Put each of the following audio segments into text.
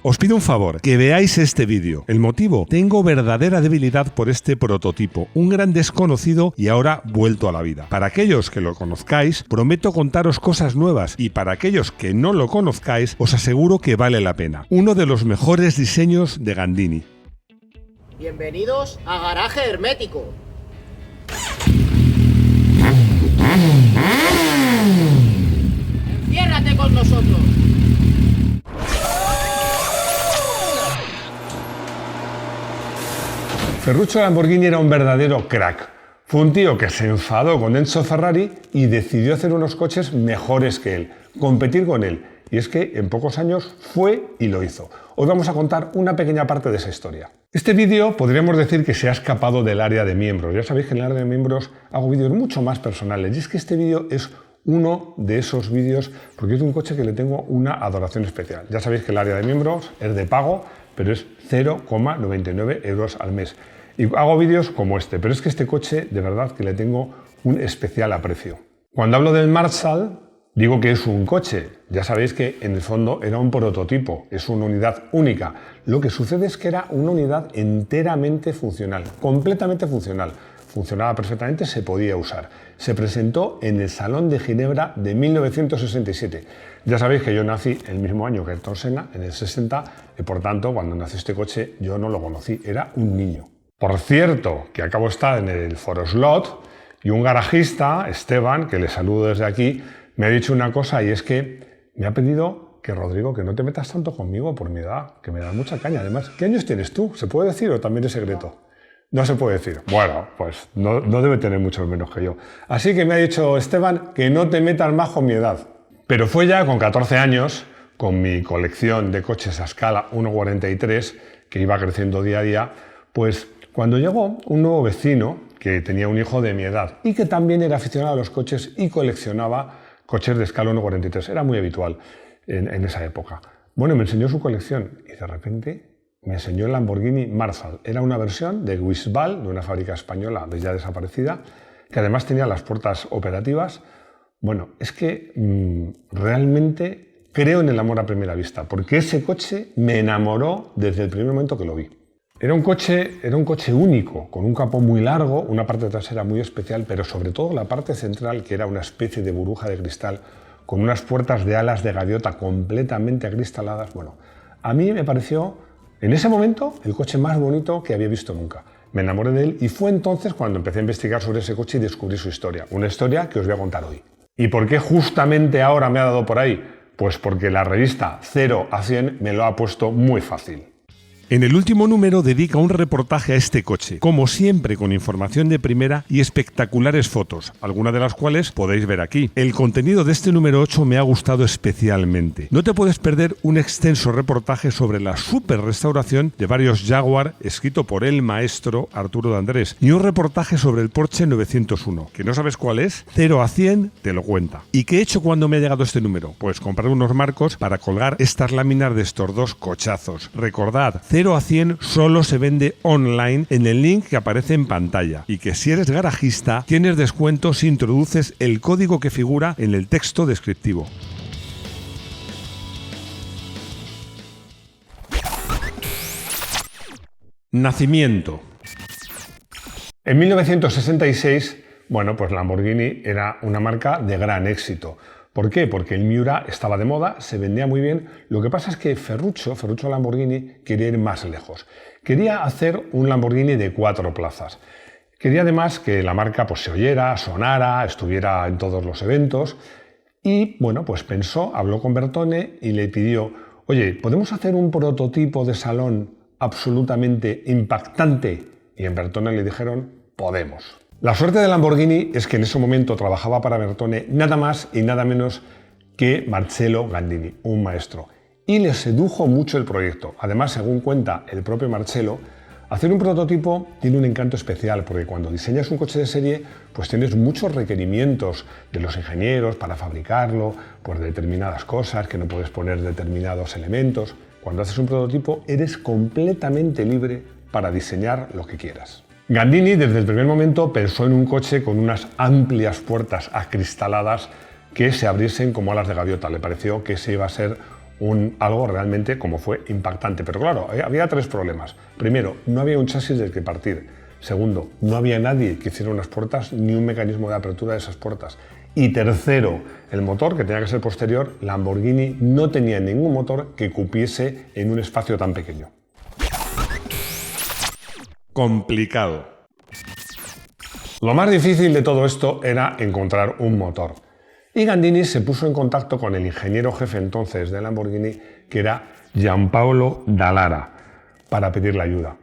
Os pido un favor, que veáis este vídeo. El motivo, tengo verdadera debilidad por este prototipo, un gran desconocido y ahora vuelto a la vida. Para aquellos que lo conozcáis, prometo contaros cosas nuevas y para aquellos que no lo conozcáis, os aseguro que vale la pena. Uno de los mejores diseños de Gandini. Bienvenidos a Garaje Hermético. ¡Enciérrate con nosotros! Ferruccio Lamborghini era un verdadero crack. Fue un tío que se enfadó con Enzo Ferrari y decidió hacer unos coches mejores que él, competir con él. Y es que en pocos años fue y lo hizo. Hoy vamos a contar una pequeña parte de esa historia. Este vídeo podríamos decir que se ha escapado del área de miembros. Ya sabéis que en el área de miembros hago vídeos mucho más personales. Y es que este vídeo es uno de esos vídeos porque es de un coche que le tengo una adoración especial. Ya sabéis que el área de miembros es de pago, pero es 0,99 € al mes. Y hago vídeos como este, pero es que este coche de verdad que le tengo un especial aprecio. Cuando hablo del Marshall, digo que es un coche. Ya sabéis que en el fondo era un prototipo, es una unidad única. Lo que sucede es que era una unidad enteramente funcional, completamente funcional. Funcionaba perfectamente, se podía usar. Se presentó en el Salón de Ginebra de 1967. Ya sabéis que yo nací el mismo año que Ayrton Senna, en el 60, y por tanto, cuando nació este coche, yo no lo conocí, era un niño. Por cierto, que acabo de estar en el Foro Slot y un garajista, Esteban, que le saludo desde aquí, me ha dicho una cosa y es que me ha pedido que, Rodrigo, que no te metas tanto conmigo por mi edad, que me da mucha caña. Además, ¿qué años tienes tú? ¿Se puede decir o también es secreto? No se puede decir. Bueno, pues no debe tener mucho menos que yo. Así que me ha dicho Esteban que no te metas más con mi edad. Pero fue ya con 14 años, con mi colección de coches a escala 1.43, que iba creciendo día a día, pues cuando llegó un nuevo vecino que tenía un hijo de mi edad y que también era aficionado a los coches y coleccionaba coches de escala 1.43. Era muy habitual en esa época. Bueno, me enseñó su colección y de repente me enseñó el Lamborghini Marshall. Era una versión de Wisbal, de una fábrica española ya desaparecida, que además tenía las puertas operativas. Bueno, es que realmente creo en el amor a primera vista, porque ese coche me enamoró desde el primer momento que lo vi. Era un coche único, con un capó muy largo, una parte trasera muy especial, pero sobre todo la parte central, que era una especie de burbuja de cristal, con unas puertas de alas de gaviota completamente acristaladas. Bueno, a mí me pareció, en ese momento, el coche más bonito que había visto nunca. Me enamoré de él y fue entonces cuando empecé a investigar sobre ese coche y descubrí su historia. Una historia que os voy a contar hoy. ¿Y por qué justamente ahora me ha dado por ahí? Pues porque la revista 0 a 100 me lo ha puesto muy fácil. En el último número dedica un reportaje a este coche, como siempre con información de primera y espectaculares fotos, algunas de las cuales podéis ver aquí. El contenido de este número 8 me ha gustado especialmente. No te puedes perder un extenso reportaje sobre la super restauración de varios Jaguar, escrito por el maestro Arturo de Andrés, y un reportaje sobre el Porsche 901, que no sabes cuál es, 0 a 100 te lo cuenta. ¿Y qué he hecho cuando me ha llegado este número? Pues comprar unos marcos para colgar estas láminas de estos dos cochazos. Recordad, 0 a 100 solo se vende online en el link que aparece en pantalla y que si eres garajista tienes descuento si introduces el código que figura en el texto descriptivo. Nacimiento. En 1966, bueno, pues Lamborghini era una marca de gran éxito. ¿Por qué? Porque el Miura estaba de moda, se vendía muy bien. Lo que pasa es que Ferruccio Lamborghini quería ir más lejos. Quería hacer un Lamborghini de 4 plazas. Quería además que la marca pues, se oyera, sonara, estuviera en todos los eventos. Y bueno, pues pensó, habló con Bertone y le pidió, oye, ¿podemos hacer un prototipo de salón absolutamente impactante? Y en Bertone le dijeron, podemos. La suerte de Lamborghini es que en ese momento trabajaba para Bertone nada más y nada menos que Marcello Gandini, un maestro. Y le sedujo mucho el proyecto. Además, según cuenta el propio Marcello, hacer un prototipo tiene un encanto especial porque cuando diseñas un coche de serie, pues tienes muchos requerimientos de los ingenieros para fabricarlo, por determinadas cosas, que no puedes poner determinados elementos. Cuando haces un prototipo, eres completamente libre para diseñar lo que quieras. Gandini desde el primer momento pensó en un coche con unas amplias puertas acristaladas que se abriesen como alas de gaviota. Le pareció que ese iba a ser algo realmente como fue impactante. Pero claro, había tres problemas. Primero, no había un chasis del que partir. Segundo, no había nadie que hiciera unas puertas ni un mecanismo de apertura de esas puertas. Y tercero, el motor, que tenía que ser posterior, Lamborghini no tenía ningún motor que cupiese en un espacio tan pequeño. Complicado. Lo más difícil de todo esto era encontrar un motor. Y Gandini se puso en contacto con el ingeniero jefe entonces de Lamborghini, que era Giampaolo Dallara, para pedirle ayuda.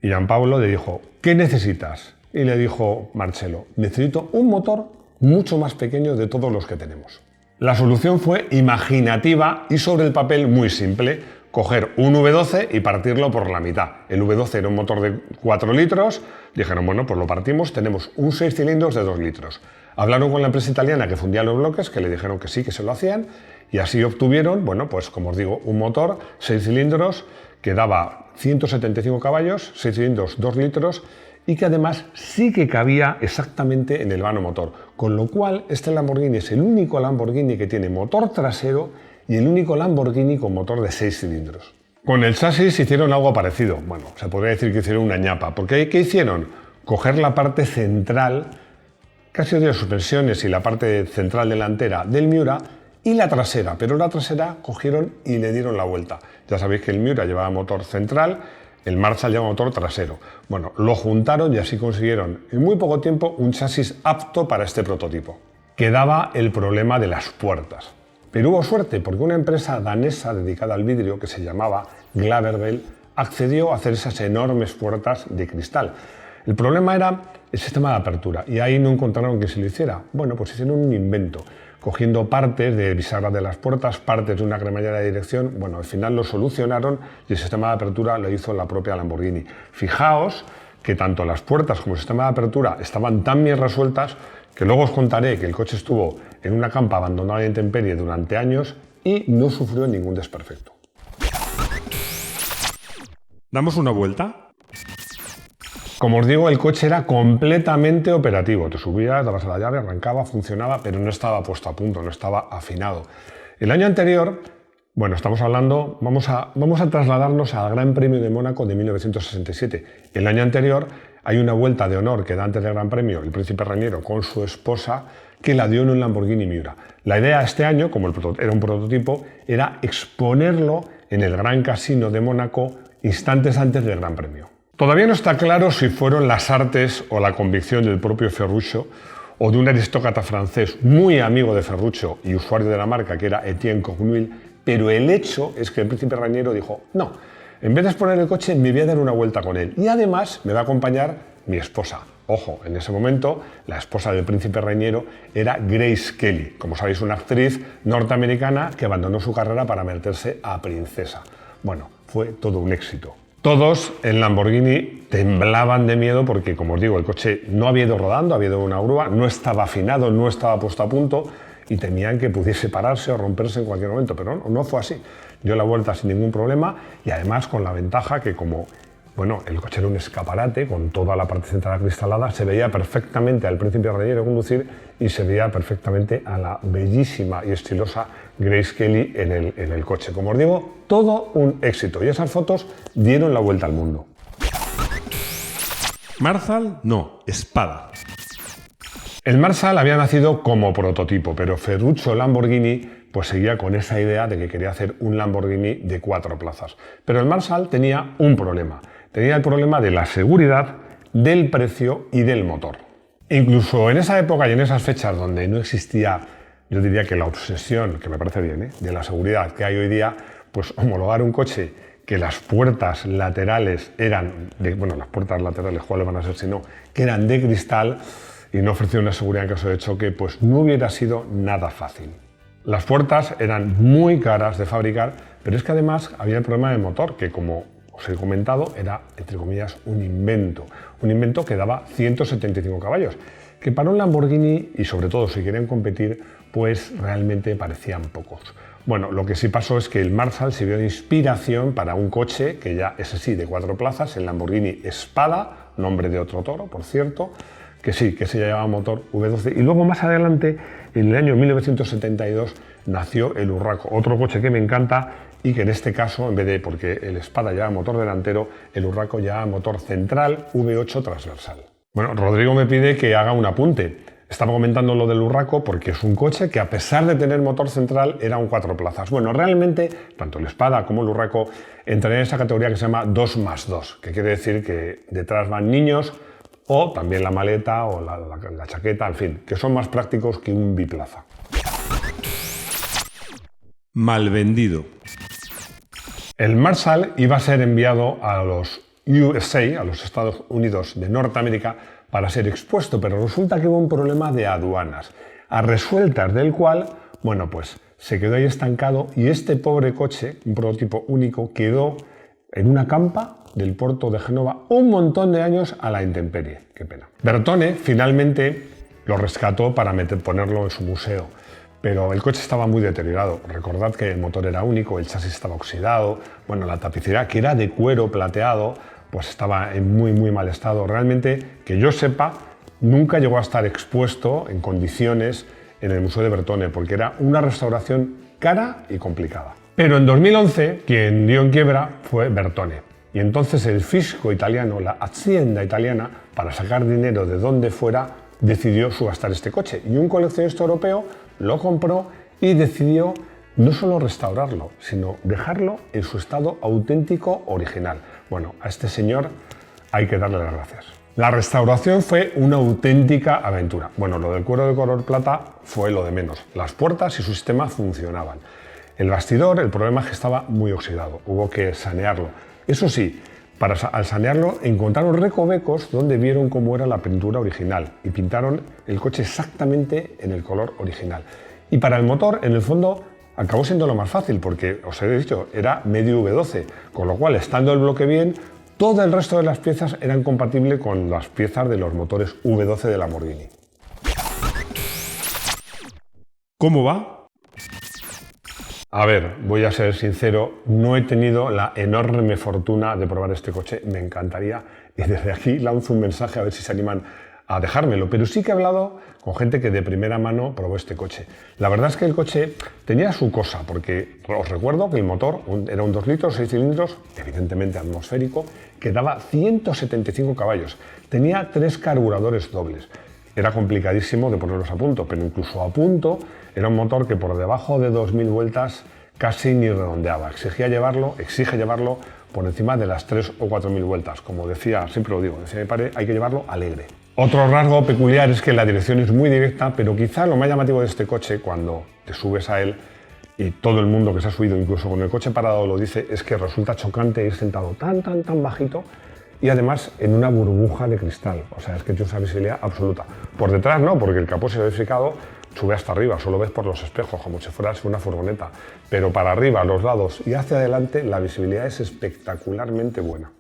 Y Giampaolo le dijo, ¿qué necesitas? Y le dijo Marcello, necesito un motor mucho más pequeño de todos los que tenemos. La solución fue imaginativa y sobre el papel muy simple, coger un V12 y partirlo por la mitad. El V12 era un motor de 4 litros, dijeron, bueno, pues lo partimos, tenemos un 6 cilindros de 2 litros. Hablaron con la empresa italiana que fundía los bloques, que le dijeron que sí, que se lo hacían, y así obtuvieron, bueno, pues como os digo, un motor, 6 cilindros, que daba 175 caballos, 6 cilindros, 2 litros, y que además sí que cabía exactamente en el vano motor. Con lo cual, este Lamborghini es el único Lamborghini que tiene motor trasero y el único Lamborghini con motor de 6 cilindros. Con el chasis hicieron algo parecido. Bueno, se podría decir que hicieron una ñapa. Porque ¿qué hicieron? Coger la parte central, casi de las suspensiones y la parte central delantera del Miura y la trasera. Pero la trasera cogieron y le dieron la vuelta. Ya sabéis que el Miura llevaba motor central, el Marshall lleva motor trasero. Bueno, lo juntaron y así consiguieron en muy poco tiempo un chasis apto para este prototipo. Quedaba el problema de las puertas. Pero hubo suerte porque una empresa danesa dedicada al vidrio que se llamaba Glaverbell accedió a hacer esas enormes puertas de cristal. El problema era el sistema de apertura y ahí no encontraron que se lo hiciera. Bueno, pues hicieron un invento, cogiendo partes de bisagras de las puertas, partes de una cremallera de dirección. Bueno, al final lo solucionaron y el sistema de apertura lo hizo la propia Lamborghini. Fijaos que tanto las puertas como el sistema de apertura estaban tan bien resueltas que luego os contaré que el coche estuvo en una campa abandonada de intemperie durante años y no sufrió ningún desperfecto. ¿Damos una vuelta? Como os digo, el coche era completamente operativo. Te subías, dabas a la llave, arrancaba, funcionaba, pero no estaba puesto a punto, no estaba afinado. El año anterior, bueno, estamos hablando, vamos a trasladarnos al Gran Premio de Mónaco de 1967. El año anterior hay una vuelta de honor que da antes del Gran Premio el príncipe Reñero con su esposa, que la dio en un Lamborghini Miura. La idea este año, como era un prototipo, era exponerlo en el Gran Casino de Mónaco instantes antes del Gran Premio. Todavía no está claro si fueron las artes o la convicción del propio Ferruccio o de un aristócrata francés muy amigo de Ferruccio y usuario de la marca, que era Etienne Courneuil, pero el hecho es que el príncipe Reñero dijo, no, en vez de exponer el coche me voy a dar una vuelta con él y además me va a acompañar mi esposa. Ojo, en ese momento la esposa del príncipe Reñero era Grace Kelly, como sabéis, una actriz norteamericana que abandonó su carrera para meterse a princesa. Bueno, fue todo un éxito. Todos en Lamborghini temblaban de miedo porque, como os digo, el coche no había ido rodando, había ido una grúa, no estaba afinado, no estaba puesto a punto y temían que pudiese pararse o romperse en cualquier momento, pero no fue así. Dio la vuelta sin ningún problema y además con la ventaja que como el coche era un escaparate con toda la parte central acristalada, se veía perfectamente al príncipe Reñero conducir y se veía perfectamente a la bellísima y estilosa Grace Kelly en el coche. Como os digo, todo un éxito y esas fotos dieron la vuelta al mundo. Marshall, no, Spada. El Marshall había nacido como prototipo, pero Ferruccio Lamborghini pues seguía con esa idea de que quería hacer un Lamborghini de 4 plazas. Pero el Marshall tenía un problema. Tenía el problema de la seguridad, del precio y del motor. Incluso en esa época y en esas fechas donde no existía, yo diría que la obsesión, que me parece bien, de la seguridad que hay hoy día, pues homologar un coche que las puertas laterales eran, las puertas laterales, ¿cuáles van a ser si no? Que eran de cristal y no ofrecía una seguridad en caso de choque, pues no hubiera sido nada fácil. Las puertas eran muy caras de fabricar, pero es que además había el problema del motor, que como os he comentado, era, entre comillas, un invento que daba 175 caballos, que para un Lamborghini, y sobre todo si querían competir, pues realmente parecían pocos. Bueno, lo que sí pasó es que el Marshall sirvió de inspiración para un coche que ya, ese sí, de 4 plazas, el Lamborghini Spada, nombre de otro toro, por cierto, que sí, que se llamaba motor V12. Y luego más adelante, en el año 1972, nació el Urraco, otro coche que me encanta y que en este caso, en vez de, porque el Spada lleva motor delantero, el Urraco lleva motor central V8 transversal. Bueno, Rodrigo me pide que haga un apunte. Estaba comentando lo del Urraco porque es un coche que, a pesar de tener motor central, era un 4 plazas. Bueno, realmente, tanto el Spada como el Urraco entrarían en esa categoría que se llama 2+2, que quiere decir que detrás van niños o también la maleta o la chaqueta, en fin, que son más prácticos que un biplaza. Mal vendido. El Marshall iba a ser enviado a los USA, a los Estados Unidos de Norteamérica, para ser expuesto, pero resulta que hubo un problema de aduanas, a resueltas del cual, bueno, pues se quedó ahí estancado y este pobre coche, un prototipo único, quedó en una campa del puerto de Génova un montón de años a la intemperie. Qué pena. Bertone finalmente lo rescató para ponerlo en su museo, pero el coche estaba muy deteriorado. Recordad que el motor era único, el chasis estaba oxidado, bueno, la tapicería, que era de cuero plateado, pues estaba en muy mal estado. Realmente, que yo sepa, nunca llegó a estar expuesto en condiciones en el Museo de Bertone, porque era una restauración cara y complicada. Pero en 2011, quien dio en quiebra fue Bertone. Y entonces el fisco italiano, la hacienda italiana, para sacar dinero de donde fuera, decidió subastar este coche. Y un coleccionista europeo lo compró y decidió no solo restaurarlo, sino dejarlo en su estado auténtico original. Bueno, a este señor hay que darle las gracias. La restauración fue una auténtica aventura. Bueno, lo del cuero de color plata fue lo de menos. Las puertas y su sistema funcionaban. El bastidor, el problema es que estaba muy oxidado. Hubo que sanearlo. Eso sí, al sanearlo encontraron recovecos donde vieron cómo era la pintura original y pintaron el coche exactamente en el color original. Y para el motor, en el fondo, acabó siendo lo más fácil porque, os he dicho, era medio V12, con lo cual, estando el bloque bien, todo el resto de las piezas eran compatibles con las piezas de los motores V12 de Lamborghini. ¿Cómo va? A ver, voy a ser sincero, no he tenido la enorme fortuna de probar este coche, me encantaría, y desde aquí lanzo un mensaje a ver si se animan a dejármelo, pero sí que he hablado con gente que de primera mano probó este coche. La verdad es que el coche tenía su cosa, porque os recuerdo que el motor era un 2 litros, 6 cilindros, evidentemente atmosférico, que daba 175 caballos. Tenía 3 carburadores dobles. Era complicadísimo de ponerlos a punto, pero incluso a punto era un motor que por debajo de 2000 vueltas casi ni redondeaba. Exige llevarlo por encima de las 3 o 4000 vueltas. Como decía, siempre lo digo, decía mi padre, hay que llevarlo alegre. Otro rasgo peculiar es que la dirección es muy directa, pero quizá lo más llamativo de este coche, cuando te subes a él, y todo el mundo que se ha subido, incluso con el coche parado, lo dice, es que resulta chocante ir sentado tan bajito y además en una burbuja de cristal. O sea, es que tienes una visibilidad absoluta. Por detrás no, porque el capó serificado sube hasta arriba, solo ves por los espejos, como si fueras una furgoneta. Pero para arriba, a los lados y hacia adelante, la visibilidad es espectacularmente buena.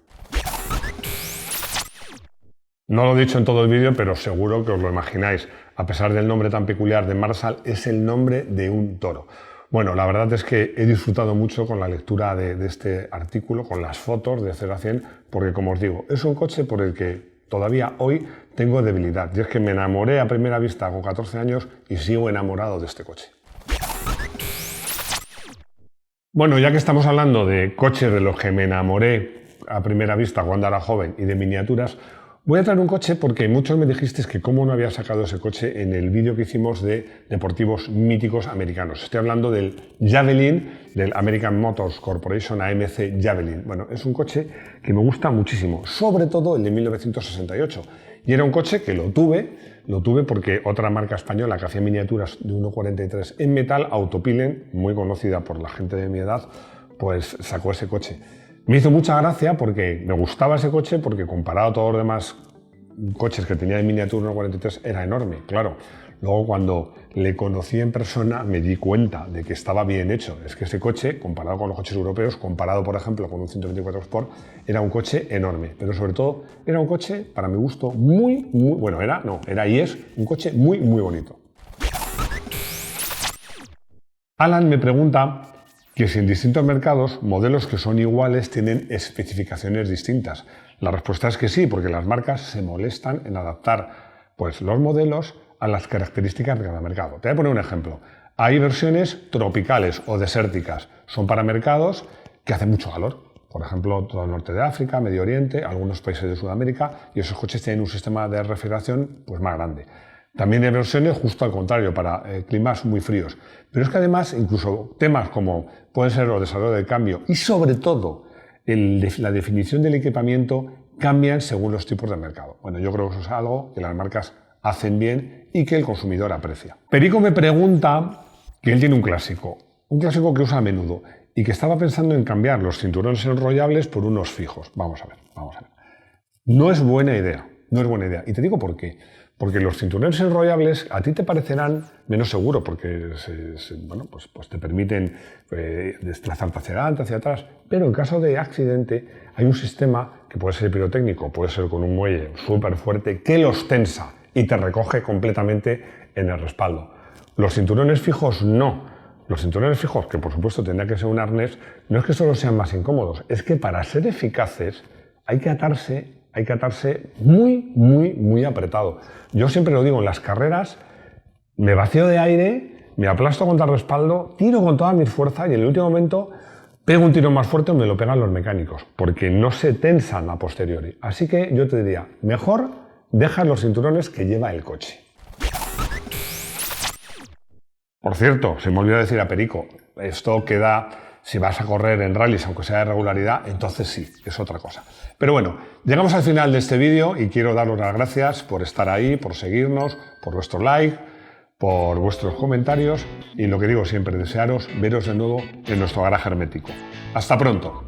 No lo he dicho en todo el vídeo, pero seguro que os lo imagináis. A pesar del nombre tan peculiar de Marshall, es el nombre de un toro. Bueno, la verdad es que he disfrutado mucho con la lectura de este artículo, con las fotos de 0 a 100, porque, como os digo, es un coche por el que todavía hoy tengo debilidad. Y es que me enamoré a primera vista con 14 años y sigo enamorado de este coche. Bueno, ya que estamos hablando de coches de los que me enamoré a primera vista cuando era joven y de miniaturas, voy a traer un coche porque muchos me dijisteis que cómo no había sacado ese coche en el vídeo que hicimos de deportivos míticos americanos. Estoy hablando del Javelin, del American Motors Corporation AMC Javelin. Bueno, es un coche que me gusta muchísimo, sobre todo el de 1968. Y era un coche que lo tuve porque otra marca española que hacía miniaturas de 1.43 en metal, Autopilen, muy conocida por la gente de mi edad, pues sacó ese coche. Me hizo mucha gracia porque me gustaba ese coche porque comparado a todos los demás coches que tenía de miniatura 1.43 era enorme, claro. Luego cuando le conocí en persona me di cuenta de que estaba bien hecho. Es que ese coche, comparado con los coches europeos, comparado por ejemplo con un 124 Sport, era un coche enorme. Pero sobre todo era un coche, para mi gusto, era y es un coche muy bonito. Alan me pregunta que si en distintos mercados modelos que son iguales tienen especificaciones distintas. La respuesta es que sí, porque las marcas se molestan en adaptar pues, los modelos a las características de cada mercado. Te voy a poner un ejemplo. Hay versiones tropicales o desérticas. Son para mercados que hace mucho calor. Por ejemplo, todo el norte de África, Medio Oriente, algunos países de Sudamérica, y esos coches tienen un sistema de refrigeración pues, más grande. También hay versiones justo al contrario, para climas muy fríos. Pero es que además, incluso temas como pueden ser los desarrollo del cambio y sobre todo la definición del equipamiento cambian según los tipos de mercado. Bueno, yo creo que eso es algo que las marcas hacen bien y que el consumidor aprecia. Perico me pregunta que él tiene un clásico que usa a menudo y que estaba pensando en cambiar los cinturones enrollables por unos fijos. Vamos a ver. No es buena idea. Y te digo por qué. Porque los cinturones enrollables a ti te parecerán menos seguros porque pues te permiten desplazarte hacia adelante, hacia atrás. Pero en caso de accidente hay un sistema que puede ser pirotécnico, puede ser con un muelle súper fuerte que los tensa y te recoge completamente en el respaldo. Los cinturones fijos no. Los cinturones fijos, que por supuesto tendrá que ser un arnés, no es que solo sean más incómodos, es que para ser eficaces hay que atarse muy apretado. Yo siempre lo digo, en las carreras me vacío de aire, me aplasto contra el respaldo, tiro con todas mis fuerzas y en el último momento pego un tiro más fuerte o me lo pegan los mecánicos, porque no se tensan a posteriori. Así que yo te diría, mejor deja los cinturones que lleva el coche. Por cierto, se me olvidó decir a Perico, esto queda, si vas a correr en rallies, aunque sea de regularidad, entonces sí, es otra cosa. Pero bueno, llegamos al final de este vídeo y quiero daros las gracias por estar ahí, por seguirnos, por vuestro like, por vuestros comentarios y lo que digo siempre, desearos veros de nuevo en nuestro garaje hermético. ¡Hasta pronto!